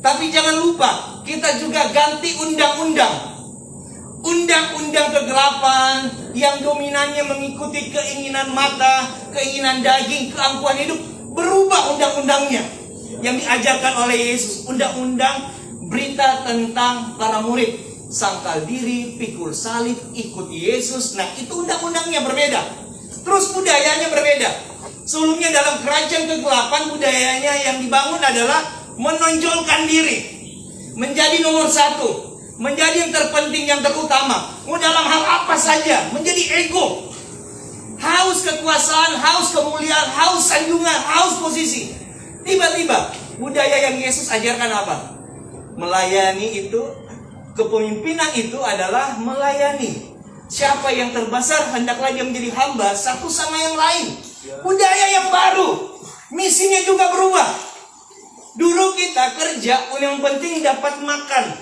Tapi jangan lupa, kita juga ganti undang-undang. Undang-undang kegelapan yang dominannya mengikuti keinginan mata, keinginan daging, keangkuhan hidup. Berubah undang-undangnya yang diajarkan oleh Yesus. Undang-undang berita tentang para murid. Sangkal diri, pikul salib, ikut Yesus. Nah, itu undang-undangnya berbeda. Terus budayanya berbeda. Sebelumnya dalam kerajaan kegelapan, budayanya yang dibangun adalah menonjolkan diri, menjadi nomor satu, menjadi yang terpenting, yang terutama. Dalam hal apa saja, menjadi ego. Haus kekuasaan, haus kemuliaan, haus sanjungan, haus posisi. Tiba-tiba, budaya yang Yesus ajarkan apa? Melayani itu, kepemimpinan itu adalah melayani. Siapa yang terbesar, hendaklah dia menjadi hamba satu sama yang lain. Budaya yang baru, misinya juga berubah. Dulu kita kerja, yang penting dapat makan,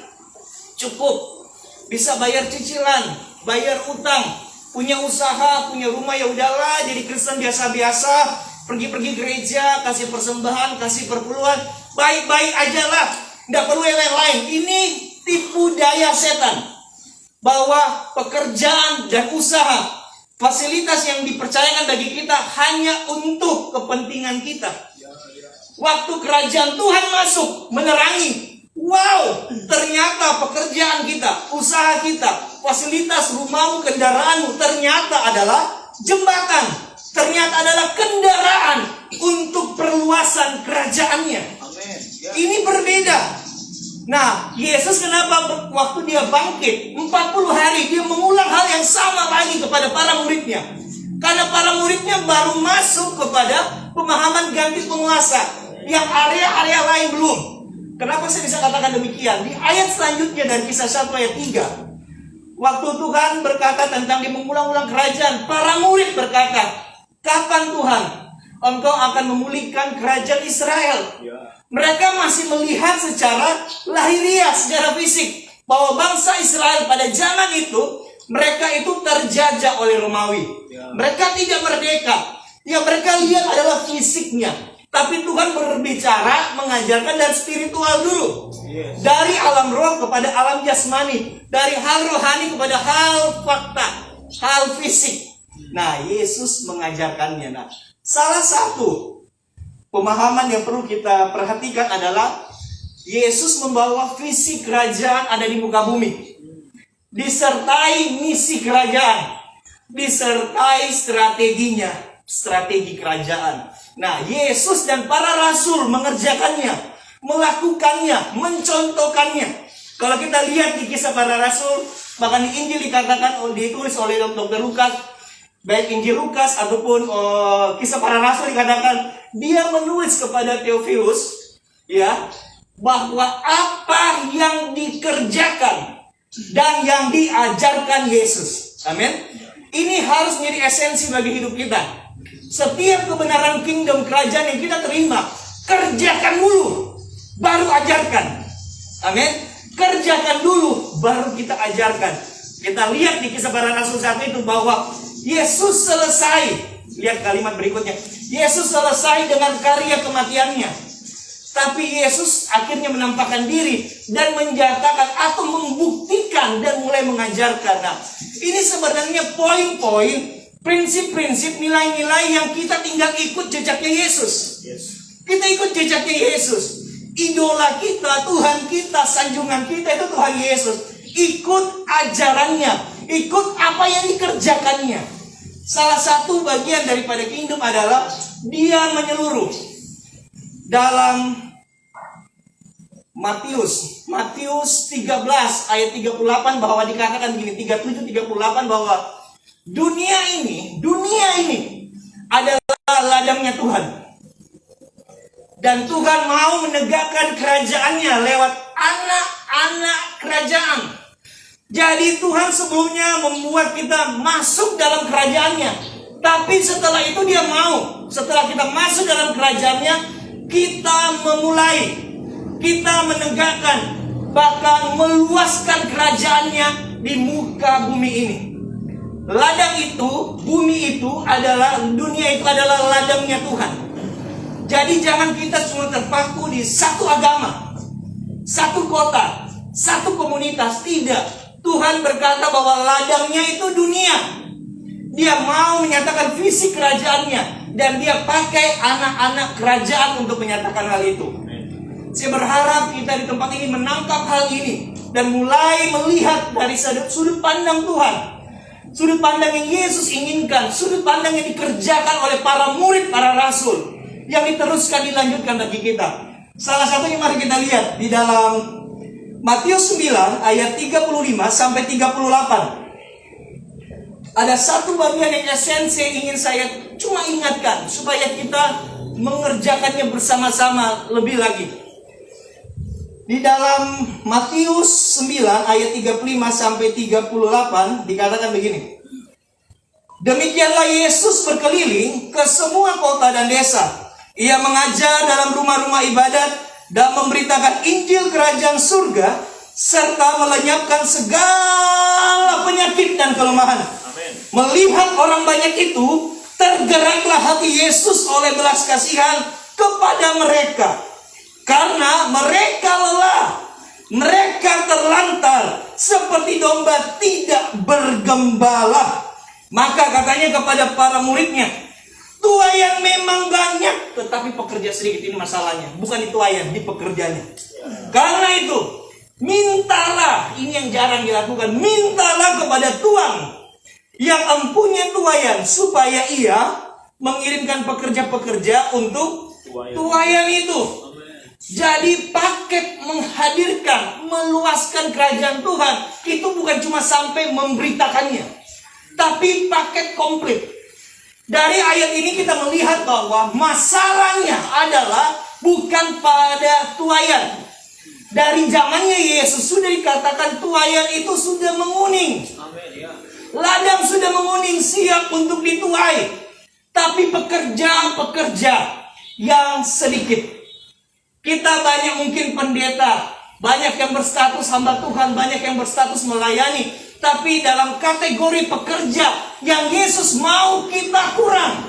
cukup, bisa bayar cicilan, bayar utang, punya usaha, punya rumah, ya udahlah, jadi Kristen biasa-biasa, pergi-pergi gereja, kasih persembahan, kasih perpuluhan, baik-baik aja lah, nggak perlu yang lain. Ini tipu daya setan, bahwa pekerjaan dan usaha, fasilitas yang dipercayakan bagi kita hanya untuk kepentingan kita. Waktu kerajaan Tuhan masuk, menerangi, wow, ternyata pekerjaan kita, usaha kita, fasilitas rumahmu, kendaraanmu, ternyata adalah jembatan, ternyata adalah kendaraan untuk perluasan kerajaannya. Amin. Ini berbeda. Nah, Yesus kenapa waktu dia bangkit 40 hari dia mengulang hal yang sama lagi kepada para muridnya? Karena para muridnya baru masuk kepada pemahaman ganti penguasa, yang area-area lain belum. Kenapa saya bisa katakan demikian? Di ayat selanjutnya dari Kisah 1 ayat 3, waktu Tuhan berkata tentang dia mengulang-ulang kerajaan, para murid berkata, kapan Tuhan Engkau akan memulihkan kerajaan Israel? Mereka masih melihat secara lahiriah, secara fisik, bahwa bangsa Israel pada zaman itu, mereka itu terjajah oleh Romawi. Mereka tidak merdeka. Yang mereka lihat adalah fisiknya. Tapi Tuhan berbicara, mengajarkan dari spiritual dulu. Dari alam roh kepada alam jasmani. Dari hal rohani kepada hal fakta, hal fisik. Nah, Yesus mengajarkannya. Nah, salah satu pemahaman yang perlu kita perhatikan adalah Yesus membawa visi kerajaan ada di muka bumi, disertai misi kerajaan, disertai strateginya, strategi kerajaan. Nah, Yesus dan para rasul mengerjakannya, melakukannya, mencontohkannya. Kalau kita lihat di Kisah Para Rasul, bahkan di Injil dikatakan, ditulis oleh Dr. Lukas, baik Injil Lukas ataupun Kisah Para Rasul dikatakan, dia menulis kepada Theophilus, ya, bahwa apa yang dikerjakan dan yang diajarkan Yesus. Amin. Ini harus menjadi esensi bagi hidup kita. Setiap kebenaran kingdom, kerajaan yang kita terima, kerjakan dulu, baru ajarkan. Amin. Kerjakan dulu, baru kita ajarkan. Kita lihat di Kisah Para Rasul saat itu bahwa Yesus selesai. Lihat kalimat berikutnya. Yesus selesai dengan karya kematiannya. Tapi Yesus akhirnya menampakkan diri dan menyatakan atau membuktikan dan mulai mengajarkan. Nah, ini sebenarnya poin-poin, prinsip-prinsip, nilai-nilai yang kita tinggal ikut jejaknya Yesus. Kita ikut jejaknya Yesus. Idola kita, Tuhan kita, sanjungan kita itu Tuhan Yesus. Ikut ajarannya, ikut apa yang dikerjakannya. Salah satu bagian daripada kingdom adalah dia menyeluruh. Dalam Matius 13 ayat 38 bahwa dikatakan begini, 37-38 bahwa dunia ini adalah ladangnya Tuhan. Dan Tuhan mau menegakkan kerajaannya lewat anak-anak kerajaan. Jadi Tuhan sebelumnya membuat kita masuk dalam kerajaannya. Tapi setelah itu dia mau, setelah kita masuk dalam kerajaannya, kita memulai, kita menegakkan, bahkan meluaskan kerajaannya di muka bumi ini. Ladang itu, bumi itu adalah, dunia itu adalah ladangnya Tuhan. Jadi jangan kita cuma terpaku di satu agama. satu kota, satu komunitas. Tidak. Tuhan berkata bahwa ladangnya itu dunia. Dia mau menyatakan visi kerajaannya, dan dia pakai anak-anak kerajaan untuk menyatakan hal itu. Saya berharap kita di tempat ini menangkap hal ini dan mulai melihat dari sudut pandang Tuhan, sudut pandang yang Yesus inginkan, sudut pandang yang dikerjakan oleh para murid, para rasul, yang diteruskan, dilanjutkan bagi kita. Salah satunya mari kita lihat di dalam Matius 9 ayat 35 sampai 38. Ada satu bagian yang esensi yang ingin saya cuma ingatkan supaya kita mengerjakannya bersama-sama lebih lagi. Di dalam Matius 9 ayat 35 sampai 38 dikatakan begini. Demikianlah Yesus berkeliling ke semua kota dan desa. Ia mengajar dalam rumah-rumah ibadat dan memberitakan Injil kerajaan surga serta melenyapkan segala penyakit dan kelemahan. Melihat orang banyak itu, tergeraklah hati Yesus oleh belas kasihan kepada mereka. Karena mereka lelah, mereka terlantar, seperti domba tidak bergembala. Maka katanya kepada para muridnya, tuaian memang banyak, tetapi pekerja sedikit. Ini masalahnya, bukan di tuaian, di pekerjanya. Karena itu, mintalah, ini yang jarang dilakukan, mintalah kepada Tuhan yang empunya tuaian, supaya ia mengirimkan pekerja-pekerja untuk tuaian itu. Jadi paket menghadirkan, meluaskan kerajaan Tuhan itu bukan cuma sampai memberitakannya, tapi paket komplit. Dari ayat ini kita melihat bahwa masalahnya adalah bukan pada tuaian. Dari zamannya Yesus sudah dikatakan tuaian itu sudah menguning. Ladang sudah menguning, siap untuk dituai. Tapi pekerja-pekerja yang sedikit. Kita banyak mungkin pendeta, banyak yang berstatus hamba Tuhan, banyak yang berstatus melayani. Tapi dalam kategori pekerja yang Yesus mau kita kurang.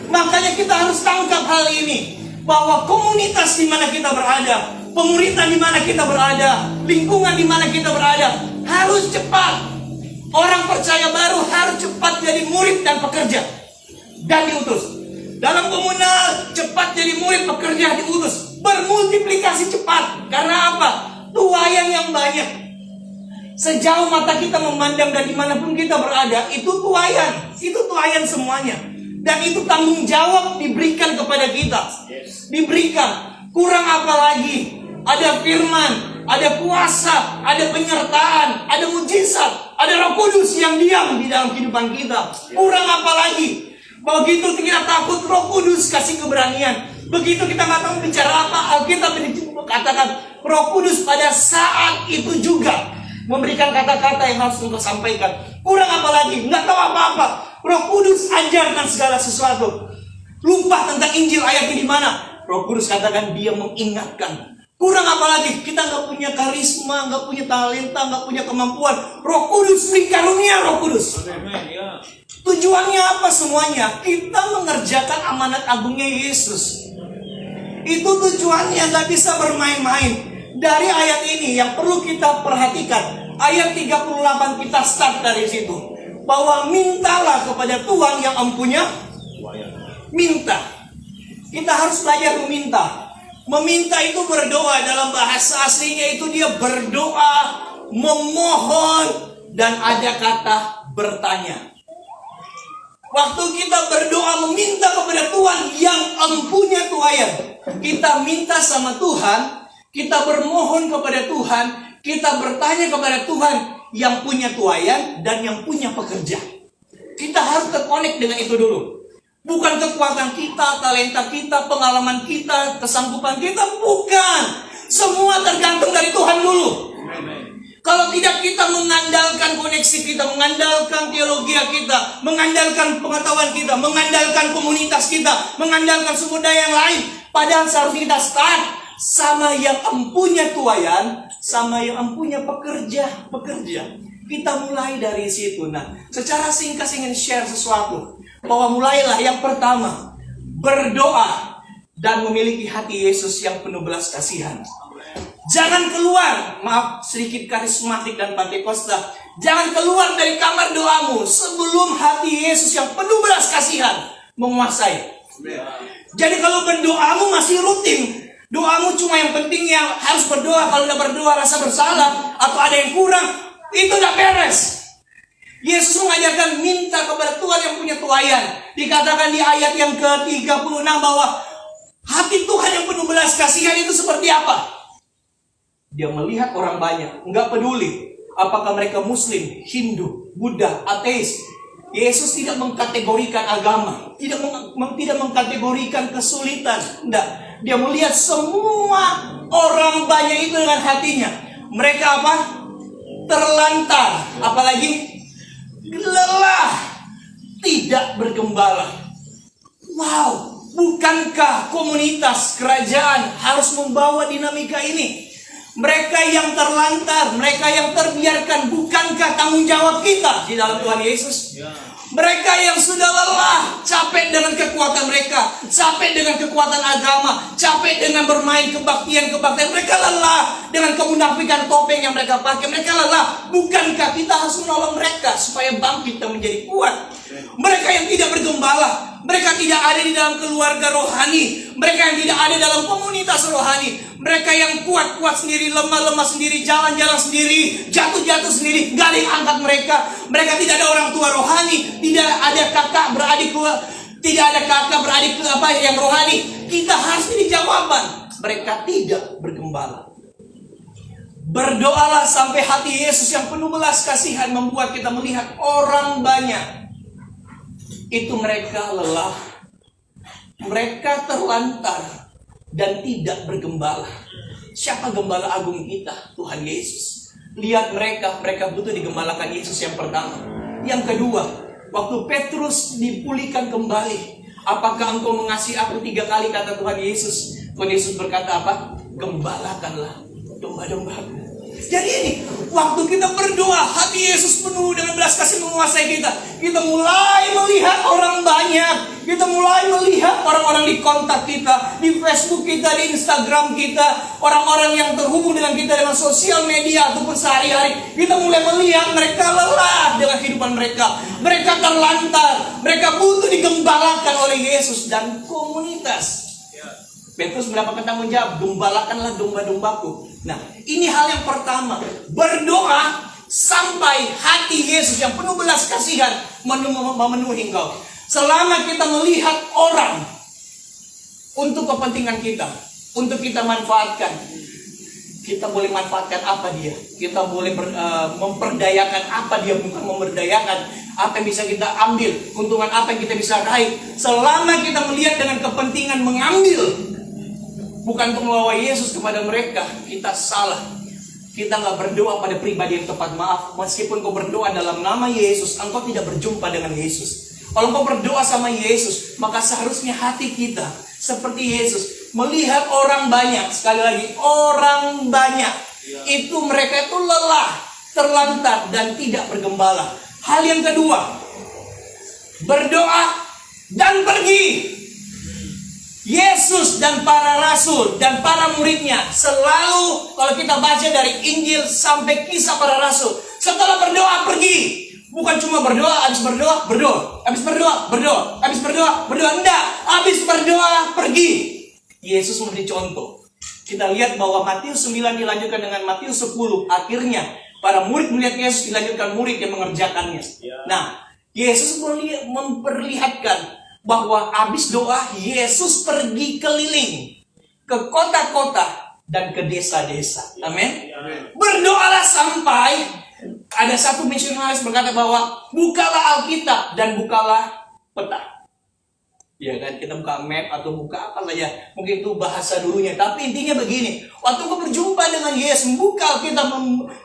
Makanya kita harus tangkap hal ini. Bahwa komunitas di mana kita berada, pemuritan di mana kita berada, lingkungan di mana kita berada, harus cepat. Orang percaya baru harus cepat jadi murid dan pekerja dan diutus. Dalam komunal cepat jadi murid, pekerja, diutus. Bermultiplikasi cepat. Karena apa? Tuaian yang banyak. Sejauh mata kita memandang dan dimanapun kita berada, itu tuaian. Itu tuaian semuanya. Dan itu tanggung jawab diberikan kepada kita. Diberikan. Kurang apa lagi? Ada firman, ada kuasa, ada penyertaan, ada mujizat, ada Roh Kudus yang diam di dalam kehidupan kita. Kurang apa lagi? Begitu kita takut, Roh Kudus kasih keberanian. Begitu kita nggak tahu bicara apa, Alkitab katakan Roh Kudus pada saat itu juga memberikan kata-kata yang harus untuk sampaikan. Kurang apa lagi? Nggak tahu apa-apa. Roh Kudus ajarkan segala sesuatu. Lupa tentang Injil ayatnya di mana? Roh Kudus katakan dia mengingatkan. Kurang apa lagi? Kita nggak punya karisma, nggak punya talenta, nggak punya kemampuan. Roh Kudus beri karunia Roh Kudus. Tujuannya apa semuanya? Kita mengerjakan amanat agungnya Yesus. Itu tujuannya, nggak bisa bermain-main. Dari ayat ini yang perlu kita perhatikan, ayat 38 kita start dari situ. Bahwa mintalah kepada Tuhan yang empunya minta. Kita harus belajar meminta. Meminta itu berdoa, dalam bahasa aslinya itu dia berdoa, memohon, dan ada kata bertanya. Waktu kita berdoa meminta kepada Tuhan yang empunya tuaian, kita minta sama Tuhan, kita bermohon kepada Tuhan, kita bertanya kepada Tuhan yang punya tuaian dan yang punya pekerja. Kita harus terkonek dengan itu dulu. Bukan kekuatan kita, talenta kita, pengalaman kita, kesanggupan kita, bukan. Semua tergantung dari Tuhan dulu. Kalau tidak, kita mengandalkan koneksi kita, mengandalkan teologi kita, mengandalkan pengetahuan kita, mengandalkan komunitas kita, mengandalkan sumber daya yang lain. Padahal seharusnya kita start sama yang empunya tuaian, sama yang empunya pekerja. Kita mulai dari situ. Nah, secara singkat saya ingin share sesuatu. Bahwa mulailah yang pertama, berdoa dan memiliki hati Yesus yang penuh belas kasihan. Jangan keluar, maaf sedikit karismatik dan Pantekosta, jangan keluar dari kamar doamu sebelum hati Yesus yang penuh belas kasihan menguasai. Jadi kalau berdoamu masih rutin, doamu cuma yang penting yang harus berdoa, kalau tidak berdoa rasa bersalah atau ada yang kurang, itu udah beres. Yesus mengajarkan minta kepada Tuhan yang punya tuayan. Dikatakan di ayat yang ke-36 bahwa hati Tuhan yang penuh belas kasihan itu seperti apa? Dia melihat orang banyak, nggak peduli apakah mereka Muslim, Hindu, Buddha, ateis. Yesus tidak mengkategorikan agama, tidak mengkategorikan kesulitan. Enggak. Dia melihat semua orang banyak itu dengan hatinya. Mereka apa? Terlantar, apalagi lelah, tidak bergembala. Wow, bukankah komunitas kerajaan harus membawa dinamika ini? Mereka yang terlantar, mereka yang terbiarkan, bukankah tanggung jawab kita di dalam Tuhan Yesus? Mereka yang sudah lelah, capek dengan kekuatan mereka, capek dengan kekuatan agama, capek dengan bermain kebaktian-kebaktian. Mereka lelah dengan kemunafikan topeng yang mereka pakai. Mereka lelah. Bukankah kita harus menolong mereka supaya bangkit dan menjadi kuat? Mereka yang tidak bergembala, mereka tidak ada di dalam keluarga rohani, mereka yang tidak ada dalam komunitas rohani, mereka yang kuat-kuat sendiri, lemah-lemah sendiri, jalan-jalan sendiri, jatuh-jatuh sendiri, gak ada yang angkat mereka. Mereka tidak ada orang tua rohani, tidak ada kakak beradik, tidak ada kakak beradik apa yang rohani. Kita harus jadi jawaban. Mereka tidak bergembala. Berdoalah sampai hati Yesus yang penuh belas kasihan membuat kita melihat orang banyak. Itu mereka lelah, mereka terlantar dan tidak bergembala. Siapa gembala agung kita? Tuhan Yesus. Lihat mereka butuh digembalakan Yesus yang pertama. Yang kedua, waktu Petrus dipulihkan kembali, apakah engkau mengasihi aku 3 kali, kata Tuhan Yesus. Tuhan Yesus berkata apa? Gembalakanlah domba-dombaku. Jadi ini, waktu kita berdoa, hati Yesus penuh dengan belas kasih menguasai kita. Kita mulai melihat orang banyak. Kita mulai melihat orang-orang di kontak kita, di Facebook kita, di Instagram kita, orang-orang yang terhubung dengan kita dengan sosial media ataupun sehari-hari. Kita mulai melihat mereka lelah dengan kehidupan mereka. Mereka terlantar. Mereka butuh digembalakan oleh Yesus dan komunitas. Petrus mendapatkan tanggung jawab, gembalakanlah domba-dombaku. Nah, ini hal yang pertama. Berdoa sampai hati Yesus yang penuh belas kasihan memenuhi engkau. Selama kita melihat orang untuk kepentingan kita, untuk kita manfaatkan, kita boleh manfaatkan apa dia? Kita boleh memperdayakan apa dia, bukan memberdayakan. Apa yang bisa kita ambil, keuntungan apa yang kita bisa raih. Selama kita melihat dengan kepentingan mengambil, bukan untuk membawa Yesus kepada mereka, kita salah. Kita nggak berdoa pada pribadi yang tepat. Maaf, meskipun kau berdoa dalam nama Yesus, engkau tidak berjumpa dengan Yesus. Kalau engkau berdoa sama Yesus, maka seharusnya hati kita seperti Yesus, melihat orang banyak. Sekali lagi, orang banyak itu mereka itu lelah, terlantar dan tidak bergembala. Hal yang kedua, berdoa dan pergi. Yesus dan para rasul dan para muridnya selalu, kalau kita baca dari Injil sampai kisah para rasul, setelah berdoa pergi. Bukan cuma berdoa, habis berdoa, berdoa, habis berdoa, berdoa, habis berdoa, berdoa. Enggak, habis berdoa pergi. Yesus memberi contoh. Kita lihat bahwa Matius 9 dilanjutkan dengan Matius 10. Akhirnya para murid melihat Yesus, dilanjutkan murid yang mengerjakannya. Nah, Yesus memperlihatkan bahwa habis doa, Yesus pergi keliling ke kota-kota dan ke desa-desa. Amin. Berdoalah sampai ada satu misionaris berkata bahwa bukalah Alkitab dan bukalah peta. Ya kan, kita buka map atau buka apa saja. Mungkin itu bahasa dulunya. Tapi intinya begini. Waktu kau berjumpa dengan Yesus, buka Alkitab,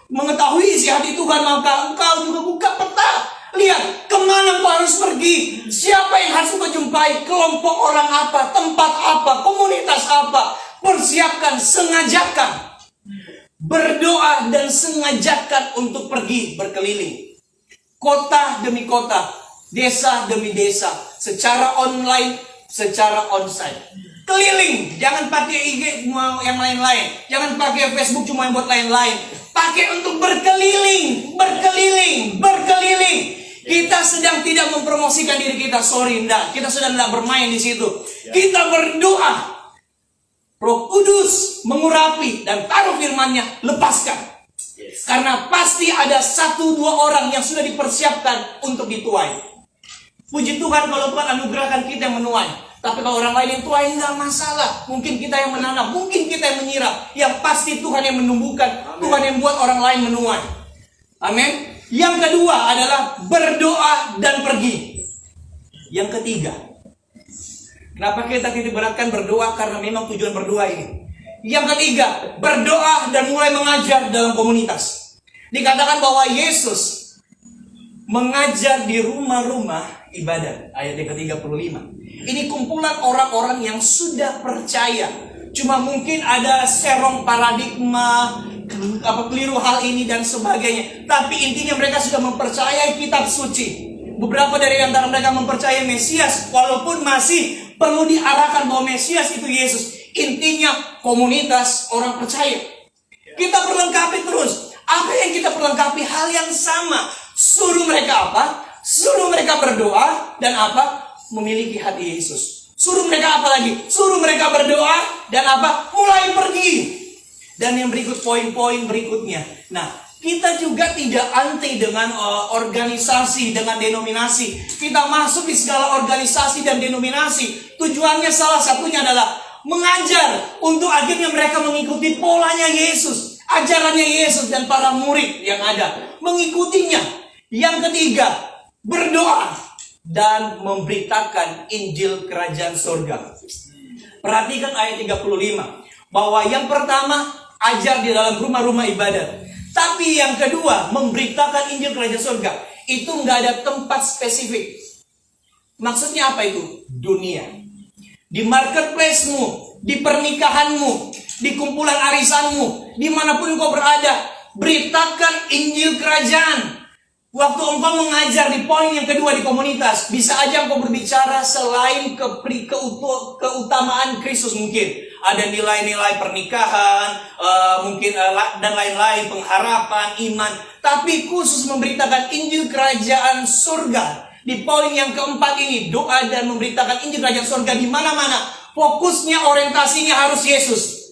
mengetahui isi hati Tuhan, maka engkau juga buka peta. Lihat, kemana kau harus pergi? Siapa yang harus kau jumpai? Kelompok orang apa? Tempat apa? Komunitas apa? Persiapkan, sengajakan. Berdoa dan sengajakan untuk pergi berkeliling. Kota demi kota, desa demi desa, secara online, secara onsite. Keliling, jangan pakai IG mau yang lain-lain. Jangan pakai Facebook cuma yang buat lain-lain. Pakai untuk berkeliling, berkeliling, berkeliling. Kita sedang tidak mempromosikan diri kita, sorry, enggak. Kita sudah tidak bermain di situ. Kita berdoa. Roh Kudus mengurapi dan taruh firman-Nya, lepaskan. Karena pasti ada 1-2 orang yang sudah dipersiapkan untuk dituai. Puji Tuhan kalau Tuhan anugerahkan kita yang menuai. Tapi kalau orang lain yang tuai, enggak masalah. Mungkin kita yang menanam, mungkin kita yang menyirap. Yang pasti Tuhan yang menumbuhkan. Amen. Tuhan yang buat orang lain menuai. Amin. Yang kedua adalah berdoa dan pergi. Yang ketiga, kenapa kita beratkan berdoa? Karena memang tujuan berdoa ini. Yang ketiga, berdoa dan mulai mengajar dalam komunitas. Dikatakan bahwa Yesus mengajar di rumah-rumah ibadat. Ayat yang ke-35. Ini kumpulan orang-orang yang sudah percaya. Cuma mungkin ada serong paradigma, keliru hal ini dan sebagainya. Tapi intinya mereka sudah mempercayai kitab suci. Beberapa dari antara mereka mempercayai Mesias, walaupun masih perlu diarahkan bahwa Mesias itu Yesus. Intinya komunitas orang percaya. Kita perlengkapi terus. Apa yang kita perlengkapi? Hal yang sama. Suruh mereka apa? Suruh mereka berdoa dan apa? Memiliki hati Yesus. Suruh mereka apa lagi? Suruh mereka berdoa dan apa? Mulai pergi. Dan yang berikut poin-poin berikutnya. Nah, kita juga tidak anti dengan organisasi, dengan denominasi. Kita masuk di segala organisasi dan denominasi. Tujuannya salah satunya adalah mengajar untuk akhirnya mereka mengikuti polanya Yesus, ajarannya Yesus dan para murid yang ada, mengikutinya. Yang ketiga, berdoa dan memberitakan Injil Kerajaan Surga. Perhatikan ayat 35, bahwa yang pertama ajar di dalam rumah-rumah ibadat. Tapi yang kedua, memberitakan Injil Kerajaan Surga. Itu nggak ada tempat spesifik. Maksudnya apa itu? Dunia. Di marketplace-mu, di pernikahanmu, di kumpulan arisanmu, dimanapun kau berada, beritakan Injil Kerajaan. Waktu engkau mengajar di poin yang kedua di komunitas, bisa aja engkau berbicara selain keutamaan Kristus mungkin. Ada nilai-nilai pernikahan, mungkin dan lain-lain, pengharapan, iman. Tapi khusus memberitakan Injil Kerajaan Surga. Di poin yang keempat ini, doa dan memberitakan Injil Kerajaan Surga di mana-mana. Fokusnya, orientasinya harus Yesus.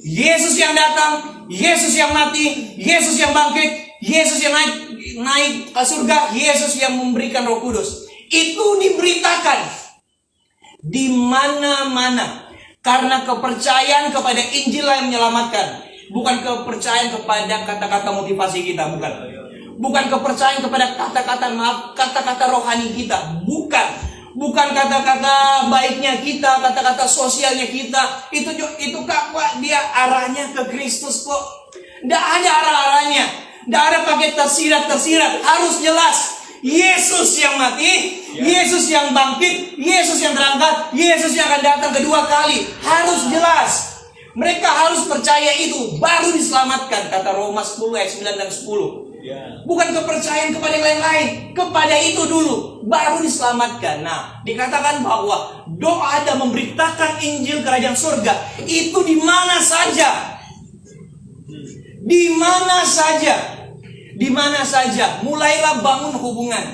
Yesus yang datang, Yesus yang mati, Yesus yang bangkit, Yesus yang naik ke surga, Yesus yang memberikan Roh Kudus. Itu diberitakan di mana-mana. Karena kepercayaan kepada Injil yang menyelamatkan. Bukan kepercayaan kepada kata-kata motivasi kita, bukan. Bukan kepercayaan kepada kata-kata rohani kita. Bukan kata-kata baiknya kita, kata-kata sosialnya kita. Itu Pak, dia arahnya ke Kristus kok. Tidak ada arah-arahnya. Tidak ada pakai tersirat. Harus jelas. Yesus yang mati, Yesus yang bangkit, Yesus yang terangkat, Yesus yang akan datang kedua kali. Harus jelas. Mereka harus percaya itu, baru diselamatkan. Kata Roma 10 ayat 9 dan 10. Bukan kepercayaan kepada yang lain-lain, kepada itu dulu, baru diselamatkan. Nah, dikatakan bahwa doa dan memberitakan Injil Kerajaan Surga itu di mana saja. Di mana saja. Di mana saja. Mulailah bangun hubungan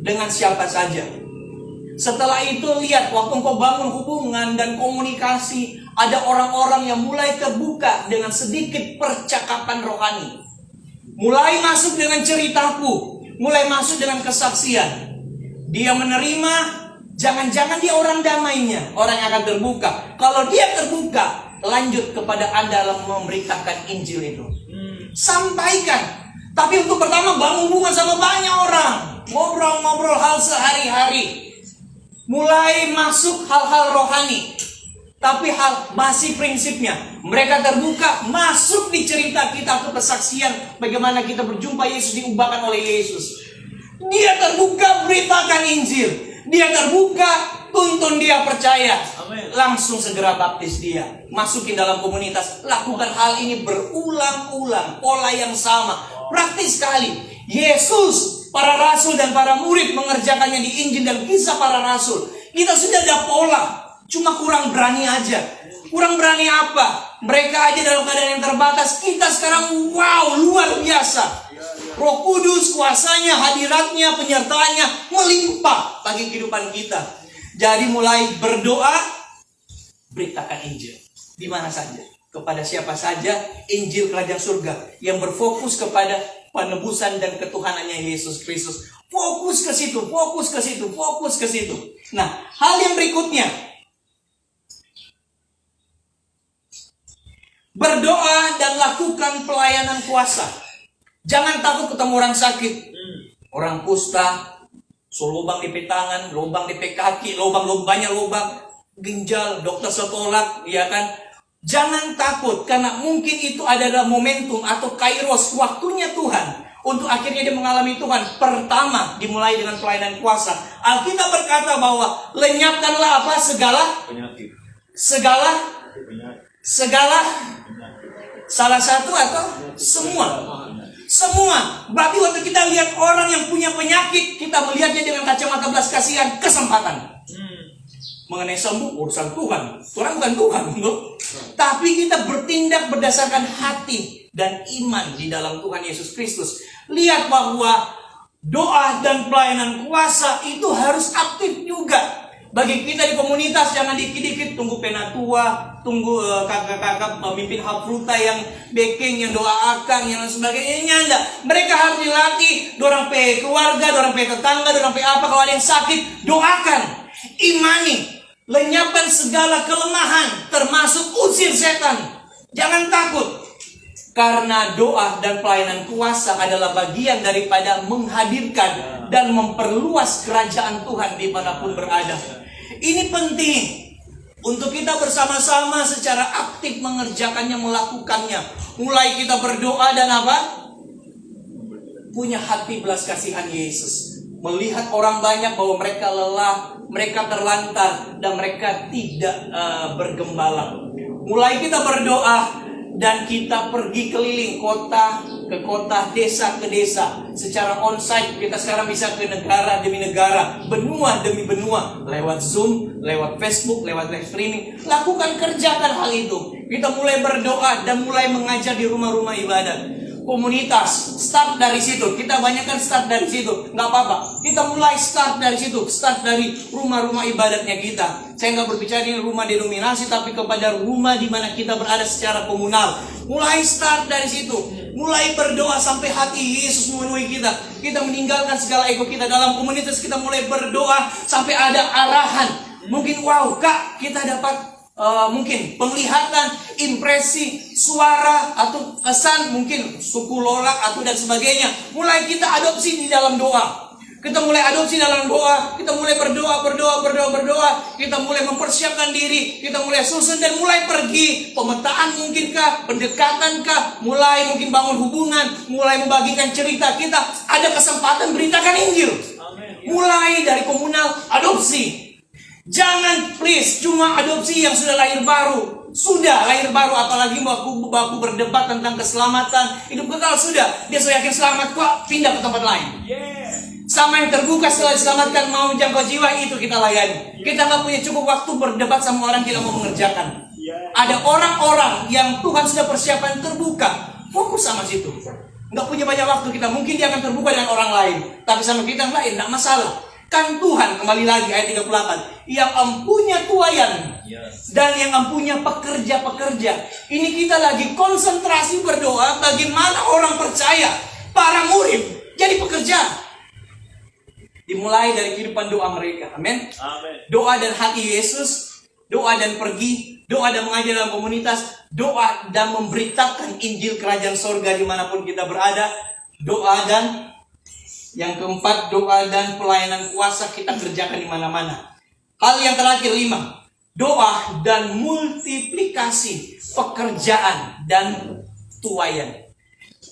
dengan siapa saja. Setelah itu lihat, waktu engkau bangun hubungan dan komunikasi, ada orang-orang yang mulai terbuka dengan sedikit percakapan rohani. Mulai masuk dengan ceritaku, mulai masuk dengan kesaksian. Dia menerima, jangan-jangan dia orang damainya, orang yang akan terbuka. Kalau dia terbuka, lanjut kepada Anda dalam memberitakan Injil itu. Sampaikan. Tapi untuk pertama bangun hubungan sama banyak orang. Ngobrol-ngobrol hal sehari-hari. Mulai masuk hal-hal rohani. Tapi masih prinsipnya. Mereka terbuka, masuk di cerita kita ke kesaksian. Bagaimana kita berjumpa Yesus, diubahkan oleh Yesus. Dia terbuka, beritakan Injil. Dia terbuka, tuntun dia percaya. Amen. Langsung segera baptis dia. Masukin dalam komunitas. Lakukan hal ini berulang-ulang. Pola yang sama. Praktis sekali. Yesus, para rasul dan para murid mengerjakannya di Injil dan kisah para rasul. Kita sudah ada pola. Cuma kurang berani aja. Kurang berani apa? Mereka aja dalam keadaan yang terbatas. Kita sekarang wow, luar biasa. Roh Kudus, kuasanya, hadiratnya, penyertaannya melimpah bagi kehidupan kita. Jadi mulai berdoa, beritakan Injil di mana saja, kepada siapa saja. Injil kerajaan surga yang berfokus kepada penebusan dan ketuhanannya Yesus Kristus. Fokus ke situ, fokus ke situ, fokus ke situ. Nah, hal yang berikutnya, berdoa dan lakukan pelayanan kuasa. Jangan takut ketemu orang sakit, orang kusta, lubang di tangan, lubang di kaki, lubang banyak lubang, ginjal, dokter setolak, ya kan? Jangan takut, karena mungkin itu adalah momentum atau kairos, waktunya Tuhan untuk akhirnya dia mengalami Tuhan. Pertama dimulai dengan pelayanan kuasa. Alkitab berkata bahwa lenyapkanlah apa? Segala salah satu atau semua. Berarti waktu kita lihat orang yang punya penyakit, kita melihatnya dengan kacamata belas kasihan, kesempatan. Mengenai sembuh, urusan Tuhan. Tuhan bukan Tuhan, loh. Tapi kita bertindak berdasarkan hati dan iman di dalam Tuhan Yesus Kristus. Lihat bahwa doa dan pelayanan kuasa itu harus aktif juga. Bagi kita di komunitas, jangan dikit-dikit tunggu penatua, tunggu kakak-kakak pemimpin hafruta yang backing, yang doa akang, yang sebagainya. Enggak. Mereka harus dilatih. Dorang pe keluarga, dorang pe tetangga, dorang pe apa. Kalau ada yang sakit, doakan. Imani. Lenyapkan segala kelemahan, termasuk usir setan. Jangan takut. Karena doa dan pelayanan kuasa adalah bagian daripada menghadirkan dan memperluas kerajaan Tuhan dimanapun berada. Ini penting untuk kita bersama-sama secara aktif mengerjakannya, melakukannya. Mulai kita berdoa dan apa? Punya hati belas kasihan Yesus. Melihat orang banyak bahwa mereka lelah, mereka terlantar, dan mereka tidak bergembala. Mulai kita berdoa dan kita pergi keliling kota ke kota, desa ke desa. Secara onsite kita sekarang bisa ke negara demi negara, benua demi benua, lewat Zoom, lewat Facebook, lewat live streaming. Lakukan, kerjakan hal itu. Kita mulai berdoa dan mulai mengajar di rumah-rumah ibadat. Komunitas, start dari situ. Kita banyakkan start dari situ, nggak apa-apa. Kita mulai start dari situ, start dari rumah-rumah ibadatnya kita. Saya nggak berbicara ini rumah denominasi, tapi kepada rumah di mana kita berada secara komunal. Mulai start dari situ, mulai berdoa sampai hati Yesus memenuhi kita. Kita meninggalkan segala ego kita dalam komunitas. Kita mulai berdoa sampai ada arahan. Mungkin wow kak, kita dapat mungkin penglihatan, impresi, suara atau kesan, mungkin suku lolak atau dan sebagainya. Mulai kita adopsi di dalam doa. Kita mulai adopsi dalam doa. Kita mulai berdoa. Kita mulai mempersiapkan diri. Kita mulai susun dan mulai pergi. Pemetaan mungkinkah, pendekatankah, mulai mungkin bangun hubungan, mulai membagikan cerita. Kita ada kesempatan beritakan Injil. Mulai dari komunal adopsi. Jangan please cuma adopsi yang sudah lahir baru. Sudah lahir baru, apalagi baku berdebat tentang keselamatan, hidup kekal sudah. Dia so yakin selamat kok, pindah ke tempat lain. Sama yang terbuka setelah diselamatkan mau jangkau jiwa, itu kita layani. Kita nggak punya cukup waktu berdebat sama orang yang tidak mau mengerjakan. Ada orang-orang yang Tuhan sudah persiapkan terbuka, fokus sama situ. Nggak punya banyak waktu kita, mungkin dia akan terbuka dengan orang lain, tapi sama kita yang lain nggak masalah. Kan Tuhan, kembali lagi ayat 38, yang empunya tuayan dan yang empunya pekerja-pekerja. Ini kita lagi konsentrasi berdoa bagaimana orang percaya, para murid jadi pekerja. Dimulai dari kehidupan doa mereka. Amin. Doa dan hati Yesus, doa dan pergi, doa dan mengajar dalam komunitas, doa dan memberitakan Injil kerajaan sorga dimanapun kita berada, doa dan yang keempat, doa dan pelayanan kuasa kita kerjakan di mana-mana. Hal yang terakhir 5, doa dan multiplikasi pekerjaan dan tuayan.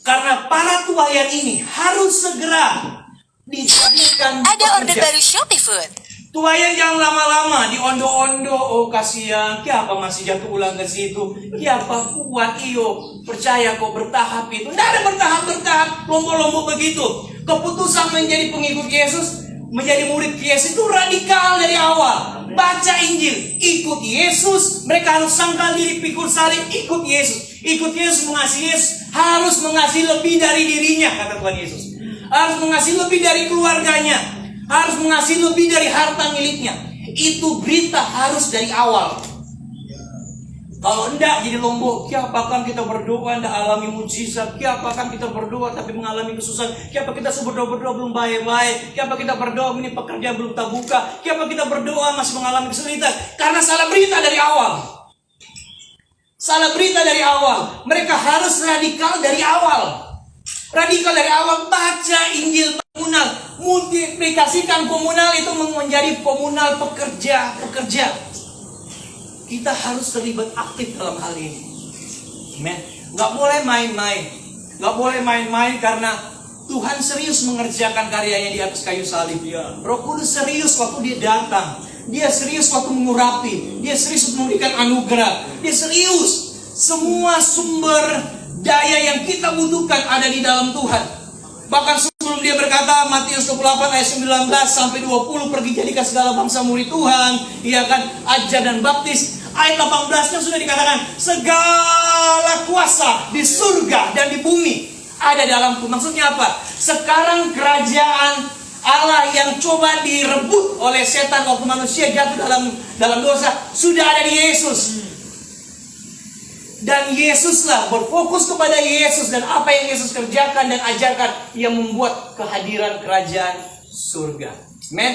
Karena para tuayan ini harus segera dijadikan Ada pekerja. order baru Shopee Food. Tuayan jangan lama-lama di ondo-ondo. Oh kasihan, kiapa masih jatuh ulang ke situ. Kiapa kuat iyo, percaya kok bertahap itu. Tidak ada bertahap-bertahap, lombok-lombok begitu. Keputusan menjadi pengikut Yesus, menjadi murid Yesus itu radikal dari awal. Baca Injil, ikut Yesus. Mereka harus sangkal diri, pikul salib, ikut Yesus. Ikut Yesus, mengasihi Yesus, harus mengasihi lebih dari dirinya, kata Tuhan Yesus. Harus mengasihi lebih dari keluarganya, harus mengasihi lebih dari harta miliknya. Itu berita harus dari awal. Kalau enggak jadi lombok, kiapakan kita berdoa enggak alami mujizat, kiapakan kita berdoa tapi mengalami kesusahan, kiapa kita berdoa belum baik-baik, kiapa kita berdoa ini pekerjaan belum terbuka, kiapa kita berdoa masih mengalami kesulitan, karena salah berita dari awal. Salah berita dari awal. Mereka harus radikal dari awal. Radikal dari awal, baca Injil komunal, multiplikasikan komunal itu menjadi komunal pekerja. Kita harus terlibat aktif dalam hal ini. Amen. Gak boleh main-main. Gak boleh main-main karena Tuhan serius mengerjakan karyanya di atas kayu salib. Roh Kudus serius waktu dia datang. Dia serius waktu mengurapi. Dia serius untuk memberikan anugerah. Dia serius. Semua sumber daya yang kita butuhkan ada di dalam Tuhan. Bahkan sebelum dia berkata, Matius 28 ayat 19 sampai 20, pergi jadikan segala bangsa murid Tuhan, iya kan, ajar dan baptis. Ayat 18-nya sudah dikatakan, segala kuasa di surga dan di bumi ada dalamku. Maksudnya apa? Sekarang kerajaan Allah yang coba direbut oleh setan waktu manusia jatuh dalam dosa sudah ada di Yesus. Dan Yesuslah, berfokus kepada Yesus dan apa yang Yesus kerjakan dan ajarkan yang membuat kehadiran kerajaan surga. Amen.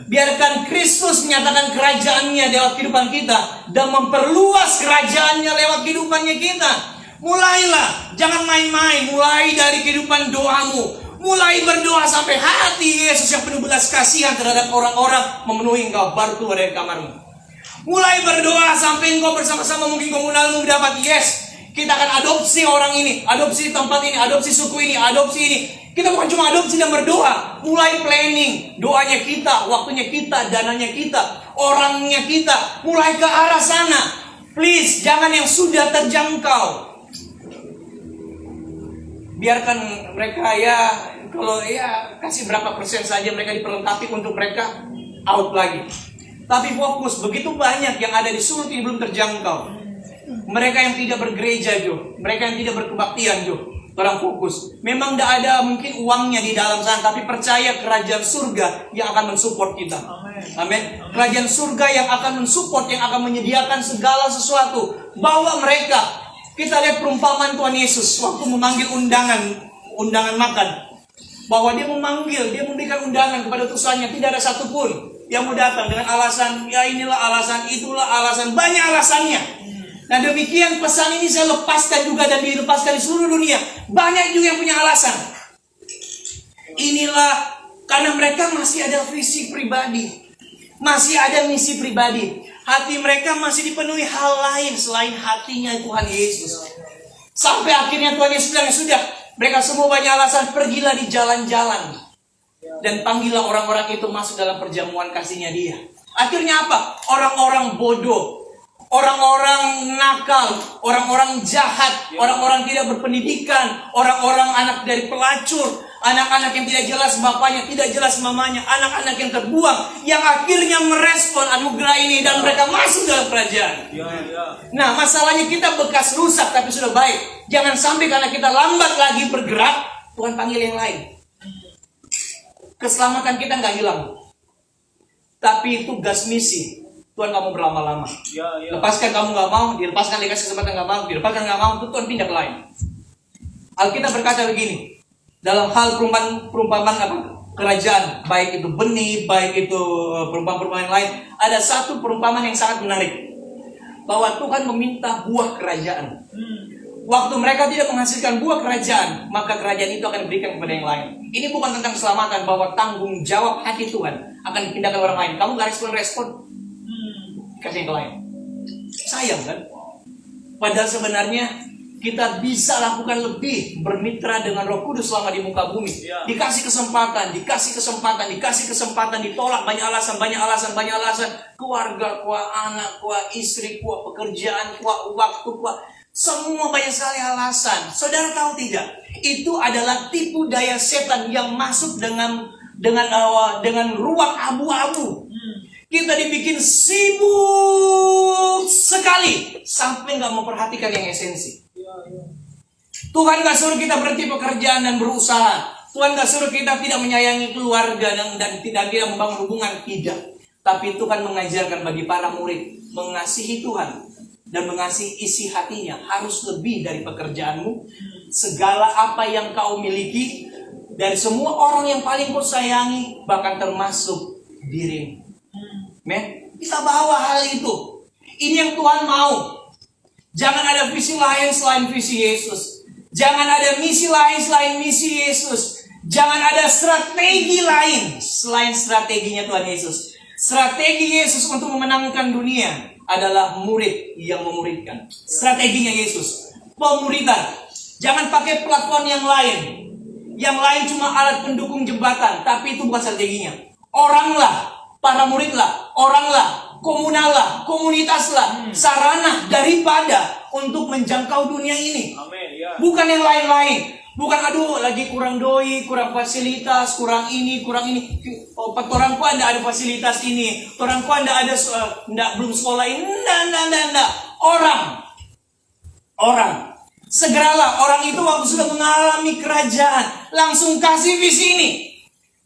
Biarkan Kristus menyatakan kerajaannya lewat kehidupan kita dan memperluas kerajaannya lewat kehidupannya kita. Mulailah, jangan main-main. Mulai dari kehidupan doamu. Mulai berdoa sampai hati Yesus yang penuh belas kasihan terhadap orang-orang memenuhi engkau baru keluar dari kamarmu. Mulai berdoa sampai engkau bersama-sama mungkin komunalmu dapat yes. Kita akan adopsi orang ini, adopsi tempat ini, adopsi suku ini, adopsi ini. Kita bukan cuma adopsi dan berdoa. Mulai planning, doanya kita, waktunya kita, dananya kita, orangnya kita. Mulai ke arah sana. Please, jangan yang sudah terjangkau. Biarkan mereka kalau kasih berapa persen saja mereka diperlengkapi untuk mereka out lagi. Tapi fokus, begitu banyak yang ada di Sulut ini belum terjangkau. Mereka yang tidak bergereja, mereka yang tidak berkebaktian, orang fokus. Memang tidak ada mungkin uangnya di dalam sana, tapi percaya kerajaan surga yang akan mensupport kita. Amin. Kerajaan surga yang akan mensupport, yang akan menyediakan segala sesuatu. Bawa mereka. Kita lihat perumpamaan Tuhan Yesus waktu memanggil undangan makan. Bahwa dia memanggil, dia memberikan undangan kepada utusannya. Tidak ada satupun yang mau datang dengan alasan, ya inilah alasan, itulah alasan, banyak alasannya. Nah demikian pesan ini saya lepaskan juga dan dilepaskan di seluruh dunia. Banyak juga yang punya alasan. Inilah karena mereka masih ada visi pribadi, masih ada misi pribadi. Hati mereka masih dipenuhi hal lain selain hatinya Tuhan Yesus. Sampai akhirnya Tuhan Yesus bilang, sudah, mereka semua banyak alasan, pergilah di jalan-jalan dan panggillah orang-orang itu masuk dalam perjamuan kasihnya dia. Akhirnya apa? Orang-orang bodoh, orang-orang nakal, orang-orang jahat, orang-orang tidak berpendidikan, orang-orang anak dari pelacur, anak-anak yang tidak jelas bapaknya, tidak jelas mamanya, anak-anak yang terbuang, yang akhirnya merespon anugerah ini dan mereka masuk dalam kerajaan. Nah, masalahnya kita bekas rusak tapi sudah baik. Jangan sampai karena kita lambat lagi bergerak, Tuhan panggil yang lain. Keselamatan kita nggak hilang, tapi tugas misi Tuhan nggak mau berlama-lama. Lepaskan kamu nggak mau, dilepaskan dikasih kesempatan nggak mau, dilepaskan nggak mau, itu Tuhan pindah ke lain. Alkitab berkata begini dalam hal perumpamaan kerajaan, baik itu benih, baik itu perumpamaan lain, ada satu perumpamaan yang sangat menarik bahwa Tuhan meminta buah kerajaan. Waktu mereka tidak menghasilkan buah kerajaan, maka kerajaan itu akan diberikan kepada yang lain. Ini bukan tentang keselamatan, bahwa tanggung jawab hati Tuhan akan dipindahkan ke orang lain. Kamu gak respon, kasih yang ke lain. Sayang kan? Padahal sebenarnya kita bisa lakukan lebih, bermitra dengan Roh Kudus selama di muka bumi. Dikasih kesempatan, ditolak banyak alasan. Keluarga, anak, istri, pekerjaan, waktu, semua banyak sekali alasan. Saudara tahu tidak? Itu adalah tipu daya setan yang masuk dengan ruang abu-abu. Kita dibikin sibuk sekali sampai nggak memperhatikan yang esensi. Tuhan gak suruh kita berhenti pekerjaan dan berusaha. Tuhan gak suruh kita tidak menyayangi keluarga dan tidak membangun hubungan. Tidak. Tapi Tuhan mengajarkan bagi para murid mengasihi Tuhan dan mengasihi isi hatinya harus lebih dari pekerjaanmu. Segala apa yang kau miliki, dari semua orang yang paling kau sayangi, bahkan termasuk dirimu. Men, kita bawa hal itu. Ini yang Tuhan mau. Jangan ada visi lain selain visi Yesus. Jangan ada misi lain selain misi Yesus. Jangan ada strategi lain selain strateginya Tuhan Yesus. Strategi Yesus untuk memenangkan dunia adalah murid yang memuridkan. Strateginya Yesus, pemuridan. Jangan pakai platform yang lain. Yang lain cuma alat pendukung jembatan, tapi itu bukan strateginya. Oranglah, para muridlah, oranglah, komunallah, komunitaslah, sarana daripada untuk menjangkau dunia ini. Amin, ya. Bukan yang lain-lain. Bukan aduh lagi kurang doi, kurang fasilitas, kurang ini, kurang ini. Oh, orang ku anda ada fasilitas ini, orang ku anda ada belum sekolah ini. Nggak. Orang. Segeralah orang itu waktu sudah mengalami kerajaan, langsung kasih visi ini.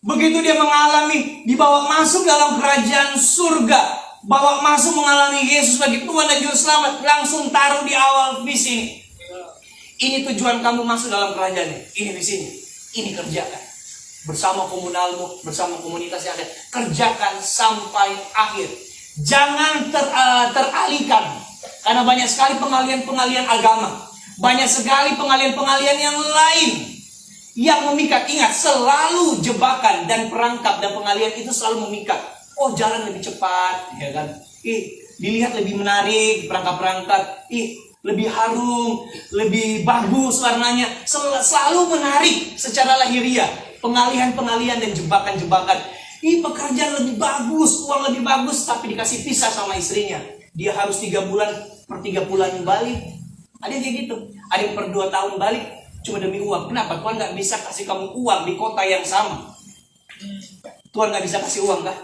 Begitu dia mengalami, dibawa masuk dalam kerajaan surga, bawa masuk mengalami Yesus sebagai Tuhan dan Juru Selamat, langsung taruh di awal visi ini. Ini tujuan kamu masuk dalam kerajaan ini. Ini visinya. Ini kerjakan. Bersama komunalmu, bersama komunitas yang ada. Kerjakan sampai akhir. Jangan teralihkan. Karena banyak sekali pengalian-pengalian agama. Banyak sekali pengalian-pengalian yang lain. Yang memikat. Ingat, selalu jebakan dan perangkap dan pengalian itu selalu memikat. Oh, jalan lebih cepat. Ya kan? Dilihat lebih menarik, perangkap-perangkap. Lebih harum, lebih bagus warnanya, selalu menarik secara lahiriah. Pengalihan-pengalihan dan jebakan-jebakan. Pekerjaan lebih bagus, uang lebih bagus, tapi dikasih pisah sama istrinya. Dia harus 3 bulan, per 3 bulan balik. Ada yang kayak gitu. Ada yang per 2 tahun balik, cuma demi uang. Kenapa? Tuhan gak bisa kasih kamu uang di kota yang sama. Tuhan gak bisa kasih uang kah?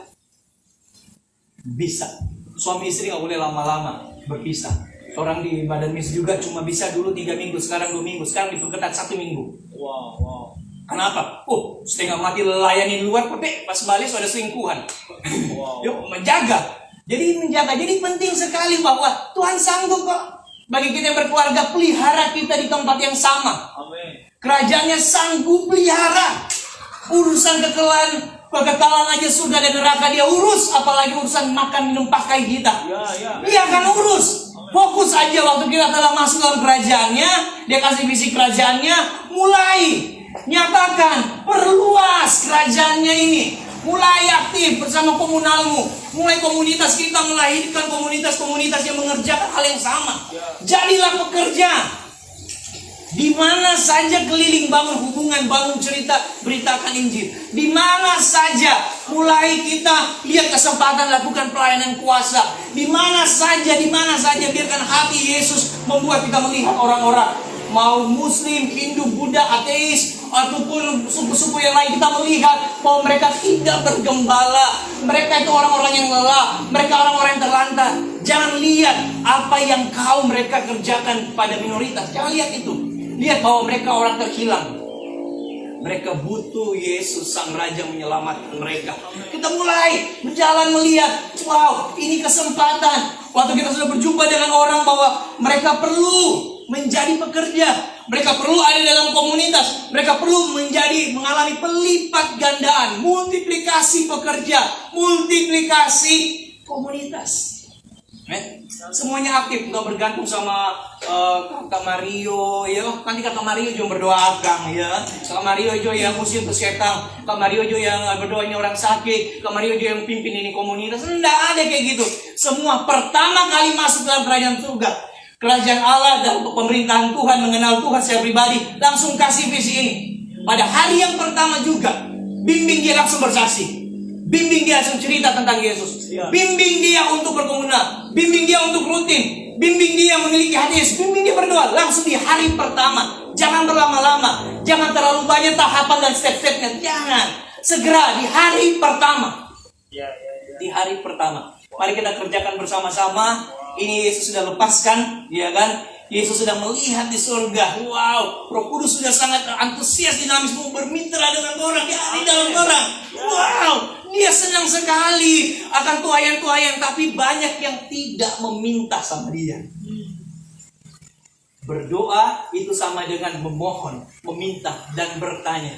Bisa. Suami istri gak boleh lama-lama berpisah. Orang di badan mis juga cuma bisa dulu 3 minggu, sekarang 2 minggu, sekarang diperketat 1 minggu. Wow. Kenapa? Setengah mati layani luar, tapi pas balik sudah selingkuhan. Wow. Yuk, menjaga. Jadi penting sekali bahwa Tuhan sanggup kok. Bagi kita yang berkeluarga, pelihara kita di tempat yang sama. Amin. Kerajaannya sanggup pelihara. Urusan kekekalan aja surga dan neraka dia urus, apalagi urusan makan minum pakai kita. Ya. Dia akan urus. Fokus aja waktu kita telah masuk dalam kerajaannya, dia kasih visi kerajaannya, mulai nyatakan, perluas kerajaannya ini, mulai aktif bersama komunalmu, mulai komunitas kita melahirkan komunitas-komunitas yang mengerjakan hal yang sama. Jadilah pekerja. Di mana saja keliling, bangun hubungan, bangun cerita, beritakan Injil. Di mana saja mulai kita lihat kesempatan lakukan pelayanan kuasa. Di mana saja biarkan hati Yesus membuat kita melihat orang-orang. Mau Muslim, Hindu, Buddha, ateis, ataupun suku-suku yang lain, kita melihat bahwa mereka tidak bergembala. Mereka itu orang-orang yang lelah. Mereka orang-orang yang terlantar. Jangan lihat apa yang mereka kerjakan pada minoritas. Jangan lihat itu. Lihat bahwa mereka orang terhilang. Mereka butuh Yesus Sang Raja menyelamatkan mereka. Kita mulai berjalan melihat, wow, ini kesempatan. Waktu kita sudah berjumpa dengan orang bahwa mereka perlu menjadi pekerja, mereka perlu ada dalam komunitas, mereka perlu mengalami pelipat gandaan, multiplikasi pekerja, multiplikasi komunitas. Semuanya aktif, nggak bergantung sama Kak Mario, ya. Nanti Kak Mario juga berdoa Kang, ya. Kak Mario juga yang usir ke setan, Kak Mario juga yang berdoain orang sakit, Kak Mario juga yang pimpin ini komunitas. Nggak ada kayak gitu. Semua pertama kali masuk dalam kerajaan surga, kerajaan Allah dan pemerintahan Tuhan, mengenal Tuhan secara pribadi, langsung kasih visi ini. Pada hari yang pertama juga, bimbing dia langsung bersaksi. Bimbing dia langsung cerita tentang Yesus. Bimbing dia untuk berkomunal. Bimbing dia untuk rutin. Bimbing dia memiliki hati Yesus. Bimbing dia berdoa. Langsung di hari pertama. Jangan berlama-lama. Jangan terlalu banyak tahapan dan step-stepnya. Jangan. Segera di hari pertama. di hari pertama. Mari kita kerjakan bersama-sama. Ini Yesus sudah lepaskan, ya kan? Yesus sudah melihat di surga. Wow, Roh Kudus sudah sangat antusias, dinamis, mau bermitra dengan orang, dia ada di dalam orang. Wow, dia senang sekali akan tuayan-tuayan, tapi banyak yang tidak meminta sama dia. Berdoa itu sama dengan memohon, meminta, dan bertanya.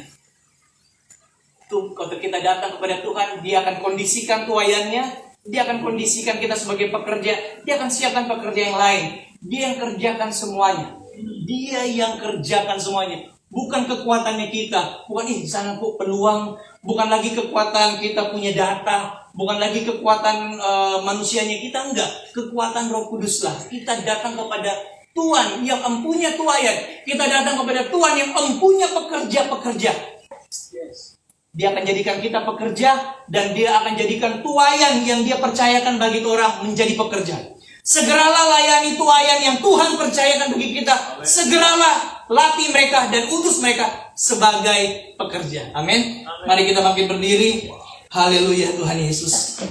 Tuh, kalau kita datang kepada Tuhan, dia akan kondisikan tuayannya, dia akan kondisikan kita sebagai pekerja, dia akan siapkan pekerja yang lain. Dia yang kerjakan semuanya. Dia yang kerjakan semuanya. Bukan kekuatannya kita. Bukan di sana kok peluang. Bukan lagi kekuatan kita punya data. Bukan lagi kekuatan manusianya kita. Enggak. Kekuatan Roh Kudus lah. Kita datang kepada Tuhan yang empunya tuayan. Kita datang kepada Tuhan yang empunya pekerja-pekerja. Dia akan jadikan kita pekerja. Dan dia akan jadikan tuayan yang dia percayakan bagi orang menjadi pekerja. Segeralah layani tuayan yang Tuhan percayakan bagi kita. Segeralah latih mereka dan utus mereka sebagai pekerja. Amin. Mari kita bangkit berdiri. Haleluya Tuhan Yesus.